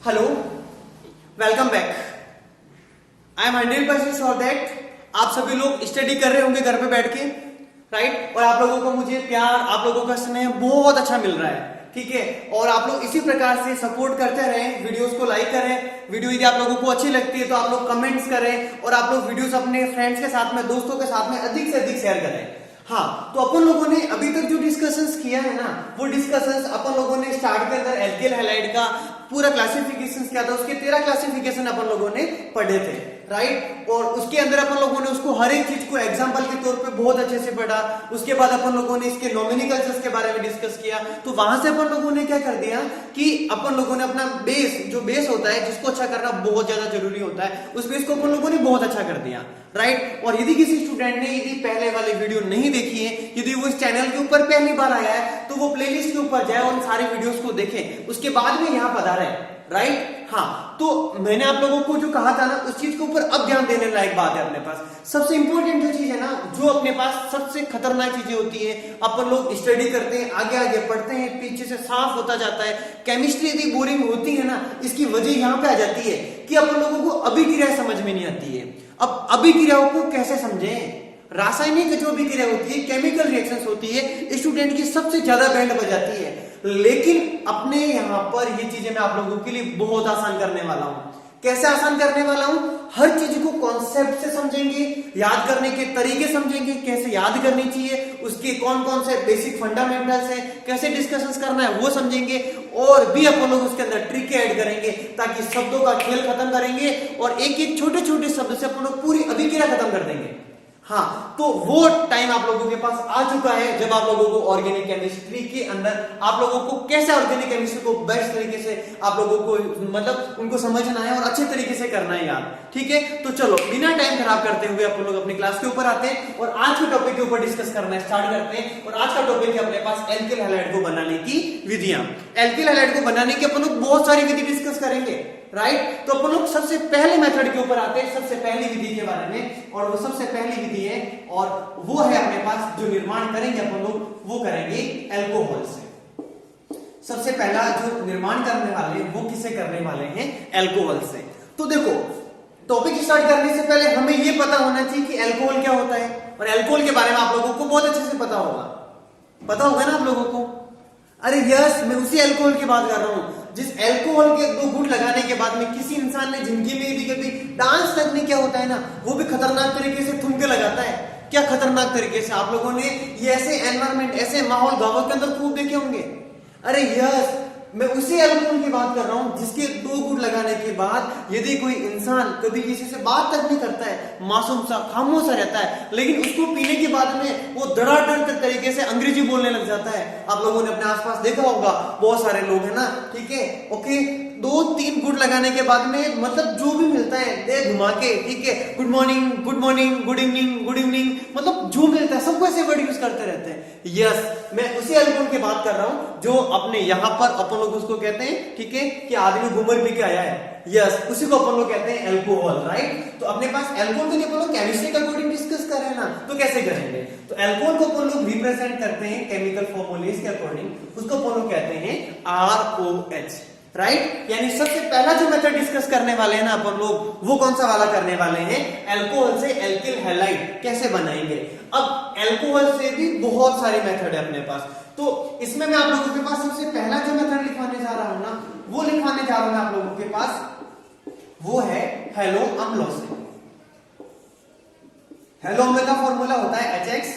Hello, welcome back. I am 100% sure that आप सभी लोग स्टडी कर रहे होंगे घर पे बैठ के, राइट। और आप लोगों को मुझे प्यार, आप लोगों का स्नेह बहुत अच्छा मिल रहा है, ठीक है। और आप लोग इसी प्रकार से सपोर्ट करते रहें, वीडियोस को लाइक करें। वीडियो यदि आप लोगों को अच्छी लगती है तो आप लोग कमेंट्स करें और आप लोग वीडियोस अपने फ्रेंड्स के साथ में, दोस्तों के साथ में अधिक से अधिक शेयर करें। हाँ, तो अपन लोगों ने अभी तक जो डिस्कशंस किया है ना, वो डिस्कशंस अपन लोगों ने स्टार्ट के अंदर एल्केल हैलाइड का पूरा क्लासिफिकेशन क्या था, उसके 13 क्लासिफिकेशन अपन लोगों ने पढ़े थे, राइट। और उसके अंदर अपन लोगों ने उसको हर एक चीज को एग्जांपल के तौर पे बहुत अच्छे से पढ़ा। उसके बाद अपन लोगों ने इसके नॉमिनिकल्स के बारे में डिस्कस किया। तो वहां से अपन लोगों ने क्या कर दिया कि अपन लोगों ने अपना बेस, जो बेस होता है जिसको अच्छा करना बहुत ज्यादा जरूरी होता है, उस बेस को अपन लोगों ने बहुत अच्छा कर दिया, राइट। और यदि किसी स्टूडेंट ने यदि पहले वाले वीडियो नहीं देखी है, यदि वो इस चैनल के ऊपर पहली बार आया है, तो वो प्लेलिस्ट के ऊपर जाए और उन सारी वीडियोस को देखे, उसके बाद में यहाँ पधारे, राइट। हाँ, तो मैंने आप लोगों को जो कहा था ना, उस चीज के ऊपर अब ध्यान देने लायक बात है अपने पास। सबसे इंपॉर्टेंट जो चीज है ना, जो अपने पास सबसे खतरनाक चीजें होती है, अपन लोग स्टडी करते हैं, आगे आगे पढ़ते हैं, पीछे से साफ होता जाता है। केमिस्ट्री यदि बोरिंग होती है ना, इसकी वजह यहाँ पे आ जाती है कि अपन लोगों को अभिक्रिया समझ में नहीं आती है। अब अभिक्रियाओं को कैसे समझें? रासायनिक जो अभिक्रिया होती है, केमिकल रिएक्शंस होती है, स्टूडेंट की सबसे ज्यादा बैंड बजाती है। लेकिन अपने यहाँ पर ये चीजें मैं आप लोगों के लिए बहुत आसान करने वाला हूं। कैसे आसान करने वाला हूं? हर चीज को कॉन्सेप्ट से समझेंगे, याद करने के तरीके समझेंगे, कैसे याद करनी चाहिए, उसके कौन कौन से बेसिक फंडामेंटल्स है, कैसे डिस्कशंस करना है वो समझेंगे। और भी अपन लोग उसके अंदर ट्रिक ऐड करेंगे ताकि शब्दों का खेल खत्म करेंगे और एक एक छोटे छोटे शब्द से अपन लोग पूरी अभिक्रिया खत्म कर देंगे। हाँ, तो वो टाइम आप लोगों के पास आ चुका है जब आप लोगों को ऑर्गेनिक केमिस्ट्री के अंदर आप लोगों को कैसे ऑर्गेनिक केमिस्ट्री को बेस्ट तरीके से आप लोगों को मतलब उनको समझना है और अच्छे तरीके से करना है यार, ठीक है। तो चलो बिना टाइम खराब करते हुए अपन लोग अपनी क्लास के ऊपर आते हैं और आज के टॉपिक के ऊपर डिस्कस करना स्टार्ट करते हैं। और आज का टॉपिक है अपने पास एल्किल हैलाइड को बनाने की विधियां। एल्किल हैलाइड को बनाने की अपन लोग बहुत सारी विधि डिस्कस करेंगे, राइट। तो अपन लोग सबसे पहले मेथड के ऊपर आते हैं, सबसे पहली विधि के बारे में। और वो सबसे पहली विधि है और वो है अपने पास जो निर्माण करेंगे अपन लोग, वो करेंगे अल्कोहल से। सबसे पहला जो निर्माण करने वाले वो किसे करने वाले हैं? अल्कोहल से। तो देखो, टॉपिक स्टार्ट करने से पहले हमें ये पता होना चाहिए कि अल्कोहल क्या होता है। और अल्कोहल के बारे में आप लोगों को बहुत अच्छे से पता होगा ना आप लोगों को। अरे यस, मैं उसी अल्कोहल की बात कर रहा हूं जिस अल्कोहल के 2 घूंट लगाने के बाद में किसी इंसान ने जिंदगी में यदि कभी डांस तक नहीं किया होता है ना, वो भी खतरनाक तरीके से ठुमके लगाता है। क्या खतरनाक तरीके से! आप लोगों ने ये ऐसे एनवायरमेंट, ऐसे माहौल गांवों के अंदर खूब देखे होंगे। अरे यस, मैं उसी अल्कोहल की बात कर रहा हूं जिसके 2 घूंट लगाने के बाद यदि कोई इंसान कभी किसी से बात तक नहीं करता है, मासूम सा, खामोश रहता है, लेकिन उसको पीने के बाद में वो धड़ाधड़ तरीके से अंग्रेजी बोलने लग जाता है। आप लोगों ने अपने आसपास देखा होगा, बहुत सारे लोग हैं ना, ठीक है, ओके। 2-3 घूंट लगाने के बाद में मतलब जो भी मिलता है दे घुमा के, ठीक है, गुड मॉर्निंग, गुड इवनिंग, मतलब जो मिलता है सबको ऐसे वर्ड यूज करते रहते हैं। यस, मैं उसी अल्कोहल की बात कर रहा हूं जो अपने यहां पर अपन लोग उसको कहते हैं, ठीक है, कि आदमी घूमर पी के आया है। यस, उसी को अपन लोग कहते हैं अल्कोहल, राइट। तो अपने पास अल्कोहल के लिए अपन लोग केमिस्ट्री का अकॉर्डिंग डिस्कस कर रहे हैं ना, तो कैसे करेंगे? तो अल्कोहल को अपन लोग रिप्रेजेंट करते हैं केमिकल फॉर्मूलेज के अकॉर्डिंग, उसको अपन लोग कहते हैं ROH, राइट। यानी सबसे पहला जो मेथड डिस्कस करने वाले हैं ना अपन लोग, वो कौन सा वाला करने वाले हैं? अल्कोहल से एल्किल हैलाइड कैसे बनाएंगे। अब अल्कोहल से भी बहुत सारे मेथड है अपने पास, तो इसमें मैं आप लोगों के पास सबसे पहला जो मेथड लिखवाने जा रहा हूं ना, वो लिखवाने जा रहा हूं आप लोगों के पास, वो है हैलो अम्लों से। हैलो अम्ल का फॉर्मूला होता है HX।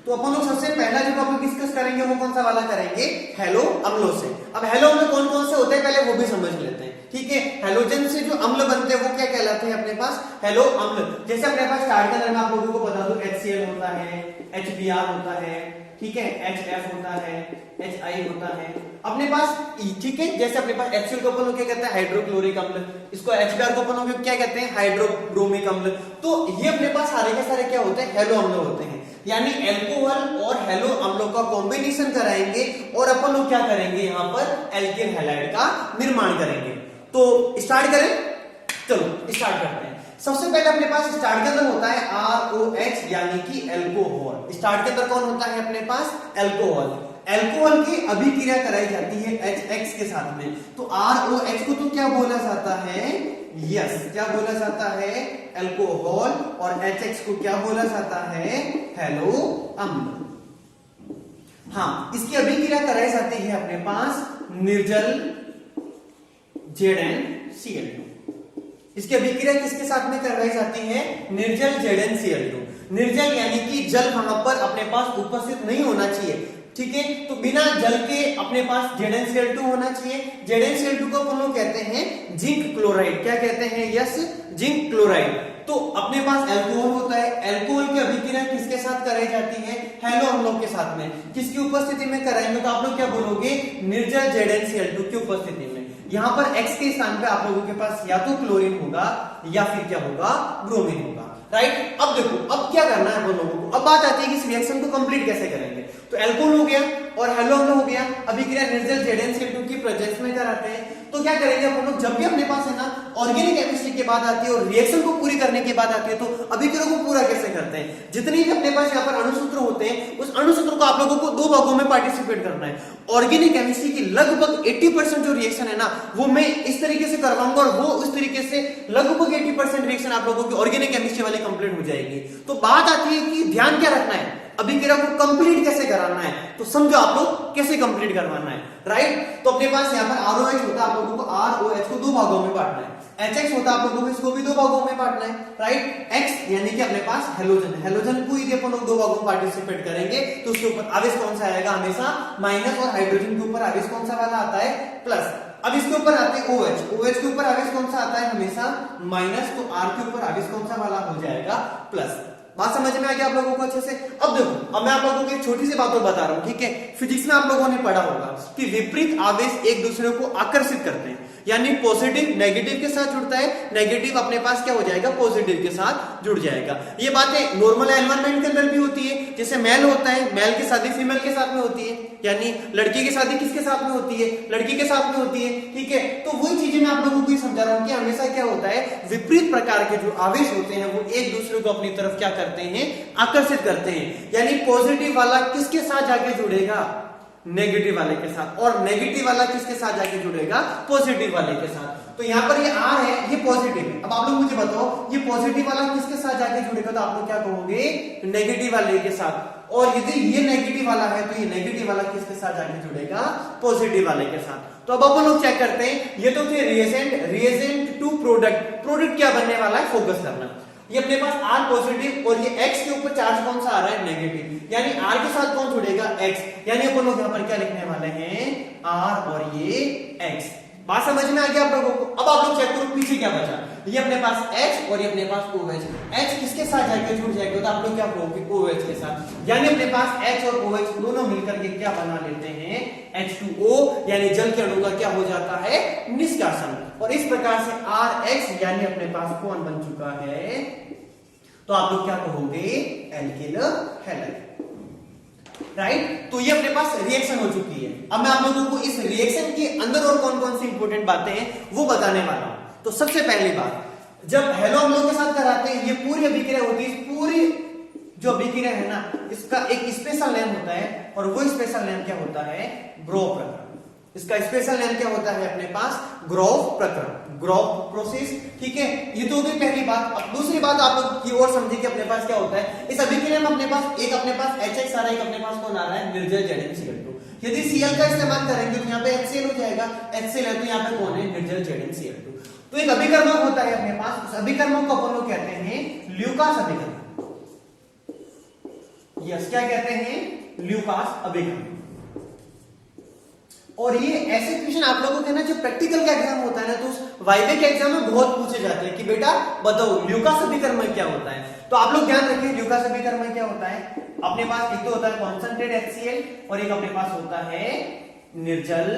तो अपन लोग सबसे पहला जो टॉपिक डिस्कस करेंगे वो कौन सा वाला करेंगे? हैलो अम्लों से। अब हैलो अम्ल कौन कौन से होते हैं पहले वो भी समझ लेते हैं, ठीक है। हैलोजन से जो अम्ल बनते हैं वो क्या कहलाते हैं अपने पास? हैलो अम्ल। जैसे अपने पास स्टार्ट के अंदर मैं आप लोगों को बता दूं, HCl होता है, HBr होता है, ठीक है, HF होता है, HI होता है अपने पास, ठीक है। जैसे अपने पास HCl को अपन लोग क्या कहते हैं? हाइड्रोक्लोरिक अम्ल। इसको HBr को अपन लोग क्या कहते हैं? हाइड्रोब्रोमिक अम्ल। तो ये अपने पास सारे के सारे क्या होते हैं? हैलो अम्ल होते हैं। यानी अल्कोहल और हैलो अम्लों का कॉम्बिनेशन कराएंगे और अपन लोग क्या करेंगे? यहाँ पर एल्किल हैलाइड का निर्माण करेंगे। तो स्टार्ट करें, चलो स्टार्ट करते हैं। सबसे पहले अपने पास स्टार्ट के अंदर होता है ROH यानी कि अल्कोहल। स्टार्ट के अंदर कौन होता है अपने पास? अल्कोहल। अल्कोहल की अभिक्रिया कराई जाती है HX के साथ में, तो ROH को तो क्या बोला जाता है, यस क्या बोला जाता है, अल्कोहल, और HX को क्या बोला जाता है, हेलो अम्ल। हाँ, इसकी अभिक्रिया कराई जाती है अपने पास निर्जल ZnCl2। इसकी अभिक्रिया किसके साथ में करवाई जाती है, निर्जल ZnCl2। निर्जल यानी कि जल वहां पर अपने पास उपस्थित नहीं होना चाहिए, ठीक है, तो बिना जल के अपने पास ZnCl2 होना चाहिए। ZnCl2 को हम लोग कहते हैं जिंक क्लोराइड, क्या कहते हैं, यस जिंक क्लोराइड। तो अपने पास अल्कोहल होता है, अल्कोहल की अभिक्रिया किसके साथ कराई जाती है, हेलो अम्लों के साथ में। किसकी उपस्थिति में कराएंगे, तो आप लोग क्या बोलोगे, निर्जल ZnCl2 की उपस्थिति में। यहां पर X के स्थान पे आप लोगों के पास या तो क्लोरीन होगा या फिर क्या होगा, ब्रोमीन होगा, राइट। अब देखो, अब क्या करना है हम लोगों को, अब बात आती है कि इस रिएक्शन को कंप्लीट कैसे करेंगे। तो अल्कोहल हो गया और हेलो अम्ल हो गया, अभिक्रिया निर्जल ZnCl2 की प्रेजेंस में कराते हैं। तो क्या करेंगे हम लोग, जब भी अपने पास है ना ऑर्गेनिक केमिस्ट्री की बात आती है और रिएक्शन को पूरी करने की बात आती है, तो अभिक्रिया को पूरा कैसे करते हैं। जितनी भी अपने पास यहाँ पर अणुसूत्र होते हैं, उस अणुसूत्र को आप लोगों को दो भागों में पार्टिसिपेट करना है। ऑर्गेनिक केमिस्ट्री की लगभग 80% जो रिएक्शन है ना, वो मैं इस तरीके से करवाऊंगा और वो उस तरीके से लगभग 80% रिएक्शन आप लोगों की ऑर्गेनिक केमिस्ट्री वाली कंप्लीट हो जाएगी। तो बात आती है कि ध्यान क्या रखना है, अभिक्रिया को कंप्लीट कैसे कराना है, तो समझो आप लोग कैसे कंप्लीट करवाना है, राइट। तो अपने पास यहाँ पर ROH होता है, आप लोगों को ROH को दो भागों में बांटना है। HX होता है, आप लोगों को इसको भी दो भागों में बांटना है, राइट। X यानी कि अपने पास हेलोजन, हेलोजन को यदि अपन लोग दो भागों में पार्टिसिपेट करेंगे तो उसके ऊपर आवेश कौन सा आएगा, हमेशा माइनस, और हाइड्रोजन के ऊपर आवेश कौन सा वाला आता है, प्लस। अब इसके ऊपर आते हैं OH, OH के ऊपर आवेश कौन सा आता है, हमेशा माइनस, तो R के ऊपर आवेश कौन सा वाला हो जाएगा, प्लस। बात समझ में आ गया आप लोगों को अच्छे से। अब देखो, अब मैं आप लोगों को एक छोटी सी बात और बता रहा हूं, ठीक है। फिजिक्स में आप लोगों ने पढ़ा होगा कि विपरीत आवेश एक दूसरे को आकर्षित करते हैं, यानी पॉजिटिव नेगेटिव के साथ जुड़ता है, नेगेटिव अपने पास क्या हो जाएगा, पॉजिटिव के साथ जुड़ जाएगा। ये बातें नॉर्मल एनवायरनमेंट के अंदर भी होती है, जैसे मेल होता है, मेल की शादी फीमेल के साथ में होती है, यानी लड़की की शादी किसके साथ में होती है, लड़की के साथ में होती है, ठीक है। तो वही चीजें मैं आप लोगों को समझा रहा हूं कि हमेशा क्या होता है, विपरीत प्रकार के जो आवेश होते हैं वो एक दूसरे को अपनी तरफ क्या करते हैं, आकर्षित करते हैं। यानी पॉजिटिव वाला किसके साथ जाके जुड़ेगा, नेगेटिव वाले के साथ, और नेगेटिव वाला किसके साथ जाके जुड़ेगा, पॉजिटिव वाले के साथ। तो यहाँ पर ये R है, ये पॉजिटिव है। अब आप लोग मुझे बताओ, ये पॉजिटिव वाला किसके साथ जाके जुड़ेगा, तो आप लोग क्या कहोगे, नेगेटिव वाले के साथ। और यदि ये नेगेटिव वाला है तो ये नेगेटिव वाला किसके साथ जाके जुड़ेगा, पॉजिटिव वाले के साथ। तो अब अपन लोग चेक करते हैं, ये तो थे रिएजेंट टू प्रोडक्ट। प्रोडक्ट क्या बनने वाला है, फोकस करना। ये अपने पास R पॉजिटिव और ये X के ऊपर चार्ज कौन सा आ रहा है, नेगेटिव, यानी R के साथ कौन जुड़ेगा, X, यानी अपन लोग यहाँ पर क्या लिखने वाले हैं, R और ये X। बात समझ में आ गया आप लोगों को। अब आप लोग चेक करो पीछे क्या बचा, ये अपने पास H और ये अपने पास OH। H किसके साथ जाके जुड़ जाएगा, तो आप लोग क्या कहोगे, OH के साथ, यानी अपने पास H और OH दोनों मिलकर के क्या बना लेते हैं, H2O, यानी जल के अणु का क्या हो जाता है, निष्कासन। और इस प्रकार से RX यानी अपने पास कौन बन चुका है, तो आप लोग क्या कहोगे, एल्किल हैलाइड, राइट। तो ये अपने पास रिएक्शन हो चुकी है। अब मैं आप लोगों को इस रिएक्शन के अंदर और कौन कौन सी इंपॉर्टेंट बातें हैं वो बताने वाला हूं। तो सबसे पहली बात, जब हेलो अम्लों के साथ कराते हैं, ये पूरी अभिक्रिया होती है, पूरी जो अभिक्रिया है ना, इसका एक स्पेशल नेम होता है, और वो स्पेशल नेम क्या होता है, ग्रोव प्रकरण। इसका स्पेशल नेम क्या होता है अपने पास, ग्रोव प्रकरण, ग्रोव प्रोसेस, ठीक है। ये तो होगी पहली बात। अब दूसरी बात आप लोग की और समझिए कि अपने पास क्या होता है, इस अभिक्रिया में अपने पास HX आ रहा है, एक अपने पास कौन आ रहा है, निर्जल ZnCl2। यदि Cl का इस्तेमाल करेंगे तो यहाँ पे HCl हो जाएगा, HCl है तो यहाँ पे कौन है, निर्जल ZnCl2। तो एक अभिकर्मक होता है अपने पास, उस अभिकर्मक को अपन लोग कहते हैं ल्यूकास अभिकर्मक। यस, क्या कहते हैं, ल्यूकास अभिकर्मक। और ये ऐसे क्वेश्चन आप लोगों के ना जो प्रैक्टिकल का एग्जाम होता है ना, तो उस वाइवे के एग्जाम में बहुत पूछे जाते हैं कि बेटा बताओ ल्यूकास अभिकर्मक क्या होता है। तो आप लोग ध्यान रखिए, ल्यूकास अभिकर्मक क्या होता है, अपने पास एक तो होता है कॉन्सेंट्रेट HCl और एक अपने पास होता है निर्जल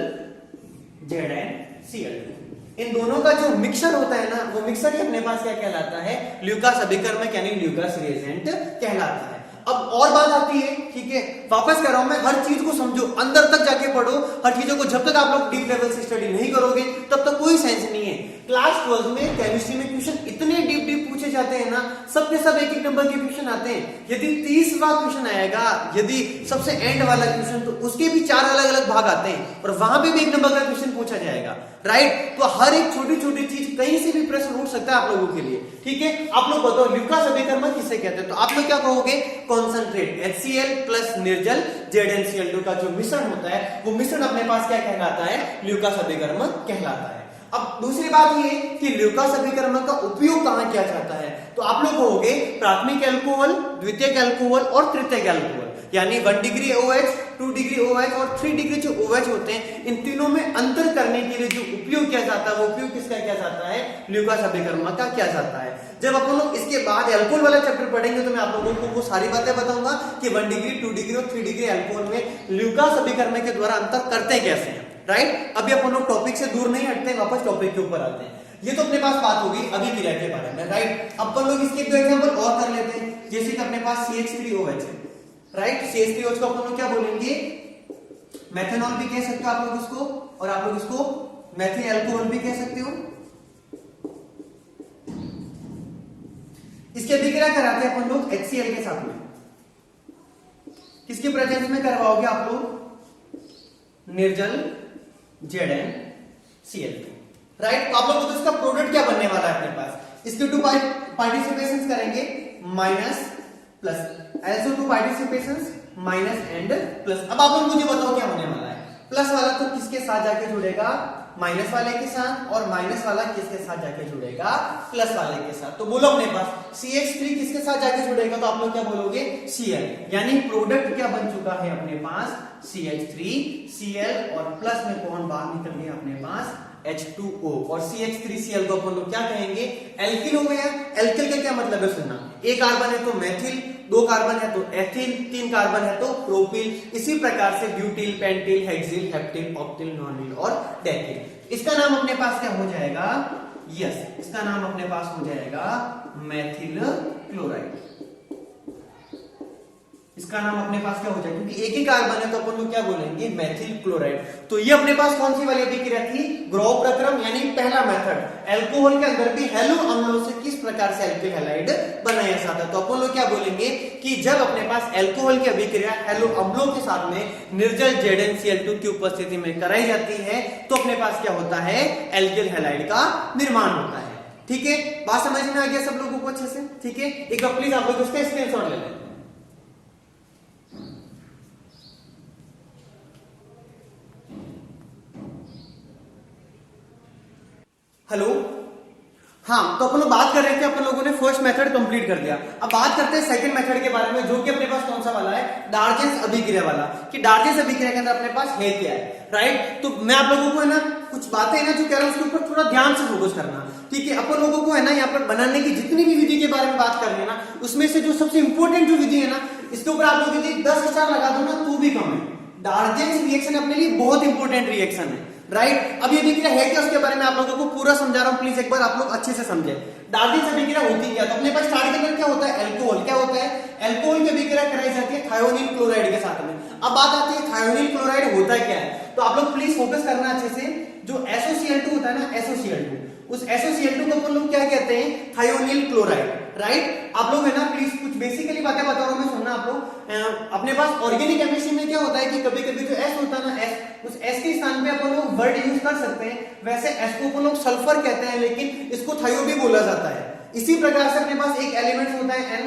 ZnCl2। इन दोनों का जो मिक्सचर होता है ना, वो मिक्सचर ही अपने पास क्या कहलाता है, ल्यूकास अभिकर्मक यानी ल्यूकास रिएजेंट कहलाता है। अब और बात आती है, ठीक है, वापस कर रहा हूं मैं, हर चीज को समझो, अंदर तक जाके पढ़ो हर चीजों को। जब तक आप लोग डीप लेवल से स्टडी नहीं करोगे तब तक कोई सेंस नहीं है। क्लास 12 में केमिस्ट्री में क्वेश्चन इतने डीप पूछे जाते हैं ना, सब के सब एक एक नंबर के क्वेश्चन आते हैं। यदि 30वां क्वेश्चन आएगा, यदि सबसे एंड वाला क्वेश्चन, तो उसके भी 4 अलग अलग भाग आते हैं और वहां पे भी एक नंबर का क्वेश्चन पूछा जाएगा, राइट। तो हर एक छोटी छोटी चीज कहीं से भी प्रश्न उठ सकता है आप लोगों के लिए, ठीक है। आप लोग बताओ ल्यूकास अभिकर्मक किसे कहते हैं, तो आप लोग क्या कहोगे, कॉन्सेंट्रेट HCl प्लस निर्जल ZnCl2 का जो मिश्रण होता है, वो मिश्रण अपने पास क्या कहलाता है, ल्यूकास अभिकर्मक कहलाता है। अब दूसरी बात ये कि ल्यूकास अभिकर्मक का उपयोग कहां किया जाता है, तो आप लोग कहोगे प्राथमिक अल्कोहल, द्वितीयक अल्कोहल और तृतीयक अल्कोहल, यानी 1 डिग्री OH, 2 डिग्री OH और 3 डिग्री जो OH होते हैं, इन तीनों में अंतर करने के लिए जो उपयोग किया जाता है, वो उपयोग किसका किया जाता है, ल्यूकास अभिकर्मक का किया जाता है। जब अपन लोग इसके बाद अल्कोहल वाला चैप्टर पढ़ेंगे तो मैं आप लोगों को वो सारी बातें बताऊंगा कि 1 डिग्री, 2 डिग्री और 3 डिग्री अल्कोहल में ल्यूकास अभिकर्मक के द्वारा अंतर करते कैसे हैं, राइट। अभी अपन लोग टॉपिक से दूर नहीं हटते, वापस टॉपिक के ऊपर आते हैं। ये तो अपने पास बात होगी अभिक्रिया के बारे में, राइट। अपन लोग इसके 2 एग्जांपल और कर लेते हैं, जैसे कि अपने पास CH3OH है, राइट। CH3OH को अपन लोग क्या बोलेंगे, मेथनॉल भी कह सकते हो आप लोग इसको, और आप लोग इसको मेथिल अल्कोहल भी कह सकते हो। इसकी अभिक्रिया कराते हैं अपन लोग HCl के साथ में, किसके प्रेजेंस में करवाओगे आप लोग, निर्जल ZnCl, राइट। तो आप लोग तो इसका प्रोडक्ट क्या बनने वाला है अपने पास, इसके 2 पार्टिसिपेशंस करेंगे माइनस प्लस, ऐसे 2 पार्टिसिपेशंस माइनस एंड प्लस। अब आप लोग मुझे बताओ क्या होने वाला है, प्लस वाला तो किसके साथ जाके जुड़ेगा, माइनस वाले के साथ, और माइनस वाला किसके साथ जाके जुड़ेगा, प्लस वाले के साथ। तो बोलो अपने पास CH3 किसके साथ जाके जुड़ेगा, तो आप लोग क्या बोलोगे, Cl, यानी प्रोडक्ट क्या बन चुका है अपने पास, CH3Cl, और प्लस में कौन बाहर निकल गया अपने पास, H2O, और CH3Cl को अपन लोग क्या कहेंगे, एल्किल हो गया। एल्किल का क्या मतलब है सुनना, 1 कार्बन है तो मेथिल, 2 कार्बन है तो एथिल, 3 कार्बन है तो प्रोपिल, इसी प्रकार से butyl, pentyl, hexyl, heptyl, octyl, नॉनिल और डेकिल। इसका नाम अपने पास क्या हो जाएगा, यस, इसका नाम अपने पास हो जाएगा मेथिल क्लोराइड। इसका नाम अपने पास क्या हो जाएगा, क्योंकि एक ही कार्बन है तो अपन लोग क्या बोलेंगे, मेथिल क्लोराइड। तो ये अपने पास कौन सी वाली अभिक्रिया थी, ग्रोव प्रक्रम, यानी पहला मेथड, अल्कोहल के अंदर भी हेलो अम्लों से किस प्रकार से एल्किल हैलाइड बनाया जाता है। तो अपन लोग क्या बोलेंगे कि जब अपने पास अल्कोहल की अभिक्रिया हेलो अम्लों के साथ में निर्जल ZnCl2 की उपस्थिति में कराई जाती है, तो अपने पास क्या होता है, एल्किल हैलाइड का निर्माण होता है, ठीक है। बात समझ में आ गया सब लोगों को अच्छे से, ठीक है। एक बार प्लीज आप लोग उसका स्क्रीनशॉट ले लें। हेलो, हाँ, तो अपन लोग बात कर रहे थे, अपन लोगों ने फर्स्ट मेथड कंप्लीट कर दिया। अब बात करते हैं सेकंड मेथड के बारे में, जो कि अपने पास कौन सा वाला है, डार्जेंस अभिक्रिया वाला, कि डार्जेंस अभिक्रिया के अंदर अपने पास है क्या है, राइट। तो मैं आप लोगों को है ना कुछ बातें है ना जो कह रहा हूं उसके ऊपर थोड़ा ध्यान से फोकस करना, ठीक है। अपन लोगों को है ना यहाँ पर बनाने की जितनी भी विधि के बारे में बात कर रहे हैं ना, उसमें से जो सबसे इंपॉर्टेंट जो विधि है ना, इसके ऊपर आप लोग यदि 10 स्टार लगा दो ना तो भी कम है। डार्जेंस रिएक्शन अपने लिए बहुत इंपॉर्टेंट रिएक्शन है, राइट। अब ये अभिक्रिया है क्या, उसके बारे में आप लोगों को पूरा समझा रहा हूं, प्लीज एक बार आप लोग अच्छे से समझे। डार्जेंस अभिक्रिया होती क्या, तो अपने पास स्टार्ट के अंदर क्या होता है, अल्कोहल, क्या होता है, अल्कोहल की अभिक्रिया कराई जाती है थायोनील क्लोराइड के साथ में। अब बात आती है थायोनील क्लोराइड होता क्या है, तो आप लोग प्लीज फोकस करना अच्छे से। जो SOCl2 होता है ना, SOCl2, उस SOCl2 को अपन लोग क्या कहते हैं, थायोनील क्लोराइड, राइट। आप लोग है ना प्लीज कुछ बेसिकली बातें बता रहा हूं मैं, सुनना आप लोग। अपने पास ऑर्गेनिक केमिस्ट्री में क्या होता है कि कभी कभी जो S होता है ना, S, उस S के स्थान पे अपन लोग वर्ड यूज कर सकते हैं। वैसे S को अपन लोग सल्फर कहते हैं, लेकिन इसको थायो भी बोला जाता है। इसी प्रकार से अपने पास एक एलिमेंट होता है N,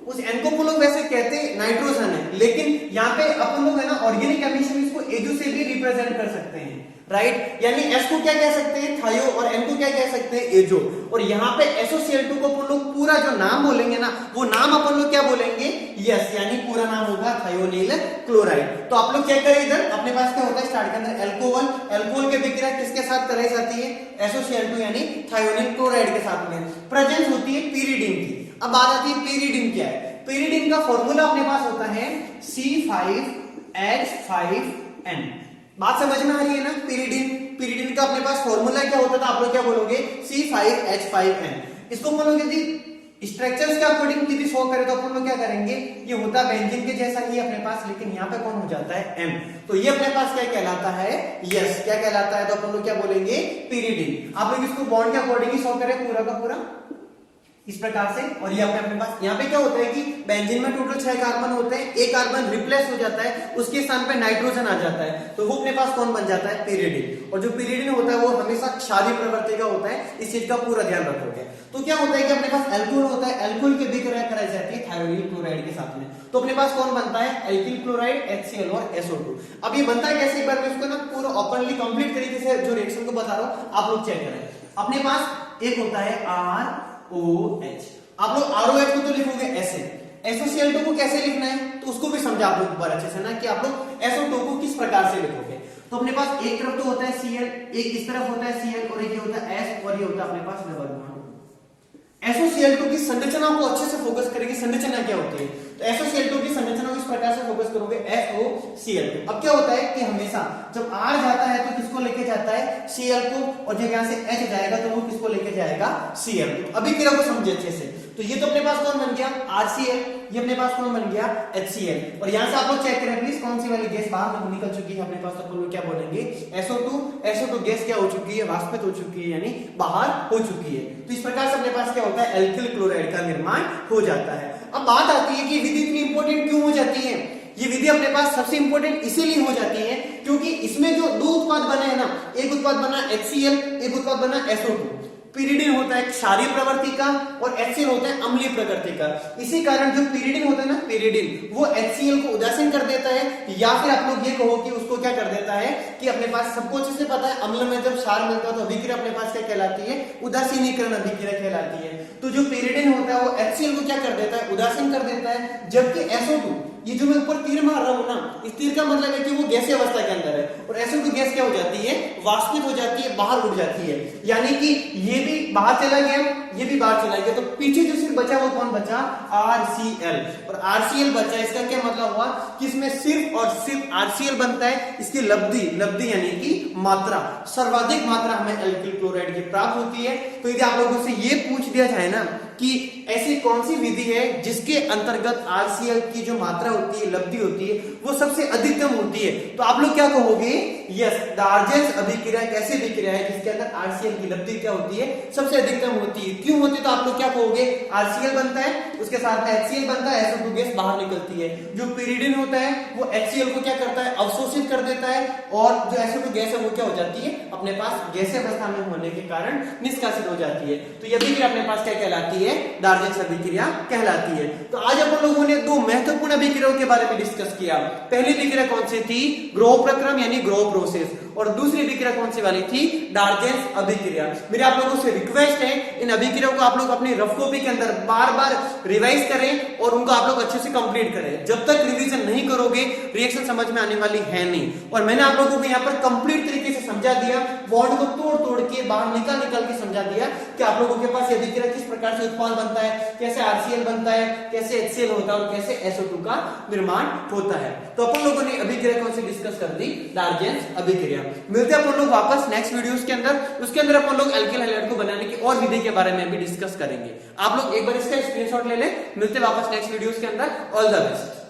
उस N को अपन लोग वैसे कहते हैं नाइट्रोजन है, लेकिन यहाँ पे अपन लोग है ना ऑर्गेनिक केमिस्ट्री में इसको एजो से भी रिप्रेजेंट कर सकते हैं, राइट। यानी S को क्या कह सकते हैं, थायो, और N को क्या कह सकते हैं, एजो। और यहाँ पे SOCl2 को अपन लोग पूरा जो नाम बोलेंगे ना, वो नाम अपन लोग क्या बोलेंगे, यस, यानी पूरा नाम होगा थायोनील क्लोराइड। तो आप लोग चेक करें इधर, अपने पास क्या होता है स्टार्ट के अंदर अल्कोहल, अल्कोहल की अभिक्रिया किसके साथ कराई जाती है, SOCl2 यानी थायोनील क्लोराइड के साथ में। प्रेजेंस होती है पीरिडीन की। अब बात आती है पीरिडीन क्या है। पीरिडीन का फॉर्मूला अपने पास होता है C5H5N। बात समझ में आ रही है ना, पीरिडीन का अपने पास फॉर्मूला क्या होता था, आप लोग क्या बोलोगे, C5H5N। इसको हम लोग यदि स्ट्रक्चर्स के अकॉर्डिंग यदि शो करें तो अपन लोग क्या करेंगे, ये होता बेंजीन के जैसा ही अपने पास, लेकिन यहाँ पे कौन हो जाता है, M। तो ये अपने पास क्या कहलाता है, यस, क्या कहलाता है, तो अपन लोग क्या बोलेंगे, पीरिडीन। आप लोग इसको बॉन्ड के अकॉर्डिंग ही शो करें पूरा का पूरा, इस प्रकार से। और ये अपने पास यहाँ पे क्या होता है कि बेंजीन में टोटल 6 कार्बन होते हैं, एक कार्बन रिप्लेस हो जाता है, उसके स्थान पे नाइट्रोजन आ जाता है, तो वो अपने पास कौन बन जाता है, pyridine। और जो pyridine होता है वो हमेशा क्षारीय प्रवृत्ति का होता है, इस चीज का पूरा ध्यान रखोगे। तो क्या होता है कि अपने पास एल्कोहल होता है, एल्कोहल की अभिक्रिया कराई जाती है थायोनिल क्लोराइड के साथ में, तो अपने पास कौन बनता है, एल्किल क्लोराइड, HCl और SO2। अब ये बनता है कैसे, एक बार मैं इसको ना पूरा ओपनली कंप्लीट तरीके से जो रिएक्शन को बता रहा हूं आप लोग चेक करें। अपने पास एक होता है ROH, आप लोग ROH को तो लिखोगे ऐसे, SOCl2 को कैसे लिखना है तो उसको भी समझा आप लोग एक बार अच्छे से ना, कि आप लोग SO2 को किस प्रकार से लिखोगे। तो अपने पास एक तरफ तो होता है Cl, एक इस तरफ होता है Cl और एक ये होता है S और ये होता है अपने पास डबल बॉन्ड। SOCl2 की संरचना को अच्छे से फोकस करेंगे, संरचना क्या होती है, तो SOCl2 की संरचना को इस प्रकार से फोकस करोगे, SOCl2। अब क्या होता है कि हमेशा जब R जाता है तो किसको लेके जाता है, Cl को, और जब यहां से H जाएगा तो वो किसको लेके जाएगा, Cl को। अभी क्रिया को समझे अच्छे से। तो ये तो अपने पास कौन बन गया, RCl, ये अपने पास कौन बन गया, HCl। और यहां से आप लोग चेक करें प्लीज, कौन सी वाली गैस बाहर निकल चुकी है अपने पास, तो अपन लोग क्या बोलेंगे, SO2 गैस क्या हो चुकी है, वाष्पित हो चुकी है, यानी बाहर हो चुकी है। तो इस प्रकार से अपने पास क्या होता है, एल्किल क्लोराइड का निर्माण हो जाता है। अब बात आती है कि विधि इतनी इंपॉर्टेंट क्यों हो जाती है। ये विधि अपने पास सबसे इंपॉर्टेंट इसीलिए हो जाती है क्योंकि इसमें जो दो उत्पाद बने हैं ना, एक उत्पाद बना HCl, एक उत्पाद बना SO2। pyridine होता है क्षारीय प्रवृत्ति का और HCl होता है अम्लीय प्रकृति का। इसी कारण जो pyridine होता है ना, pyridine वो HCl को उदासीन कर देता है, या फिर आप लोग ये कहो कि उसको क्या कर देता है कि अपने पास सबको अच्छे से पता है, अम्ल में जब क्षार मिलता है तो अभिक्रिया अपने पास क्या कहलाती है, उदासीनीकरण अभिक्रिया कहलाती है। तो जो pyridine होता है वो HCl को क्या कर देता है, उदासीन कर देता है, जबकि SO2, ये जो मैं ऊपर तीर मार रहा हूं ना, इस तीर का मतलब है कि वो गैसीय अवस्था के अंदर है, और SO2 गैस क्या हो जाती है, वाष्पित हो जाती है, बाहर उड़ जाती है, यानी कि ये भी बाहर चला गया, ये भी बाहर चला गया, तो पीछे जो सिर्फ बचा वो कौन बचा, RCl। और RCl बचा, इसका क्या मतलब हुआ कि इसमें सिर्फ और सिर्फ RCl बनता है, इसकी लब्धि यानी कि मात्रा, सर्वाधिक मात्रा हमें एल्किल क्लोराइड की प्राप्त होती है। तो यदि आप लोगों से ये पूछ दिया जाए ना कि ऐसी कौन सी विधि है जिसके अंतर्गत RCl की जो मात्रा होती है, लब्धि होती है, वो सबसे अधिकतम होती है, तो आप लोग क्या कहोगे, यस, डार्जेंस अभिक्रिया एक ऐसी अभिक्रिया है जिसके अंदर RCl की लब्धि क्या होती है, सबसे अधिकतम होती है। क्यों होती है, तो आप लोग क्या कहोगे, RCl बनता है, उसके साथ में HCl बनता है, SO2 गैस बाहर निकलती है। जो pyridine होता है वो HCl को क्या करता है, अवशोषित कर देता है, और जो SO2 गैस है वो क्या हो जाती है, अपने पास गैसीय अवस्था में होने के कारण निष्कासित हो जाती है। तो यह अभिक्रिया अपने पास क्या कहलाती है, डार्जेंस अभिक्रिया कहलाती है। तो आज अपन लोगों ने दो महत्वपूर्ण अभिक्रियाओं के बारे में डिस्कस किया। पहली अभिक्रिया कौन सी थी, ग्रोह प्रक्रम यानी ग्रोह प्रोसेस, और दूसरी अभिक्रिया कौन सी वाली थी, डार्जेंस अभिक्रिया। मेरे आप लोगों से रिक्वेस्ट है, इन अभिक्रियाओं को आप लोग अपनी रफ कॉपी के अंदर बार बार रिवाइज करें और उनको आप लोग अच्छे से कंप्लीट करें। जब तक रिवीजन नहीं करोगे रिएक्शन समझ में आने वाली है नहीं। और मैंने आप लोगों को यहाँ पर कंप्लीट तरीके से समझा दिया, बॉन्ड को तोड़ तोड़ के बाहर निकाल के समझा दिया कि आप लोगों के पास ये अभिक्रिया किस प्रकार से उत्पाद बनता है, कैसे RCl बनता है, कैसे HCl होता है और कैसे SO2 का निर्माण होता है। तो अपन लोगों ने अभिक्रिया कौन सी डिस्कस कर दी, डार्जेंस अभिक्रिया। मिलते हैं अपन लोग वापस नेक्स्ट वीडियोस के अंदर, उसके अंदर अपन लोग एल्किल हैलाइड को बनाने की और विधि के बारे में भी डिस्कस करेंगे। आप लोग एक बार इसका स्क्रीनशॉट ले लें। मिलते हैं वापस नेक्स्ट वीडियोस के अंदर। All the best.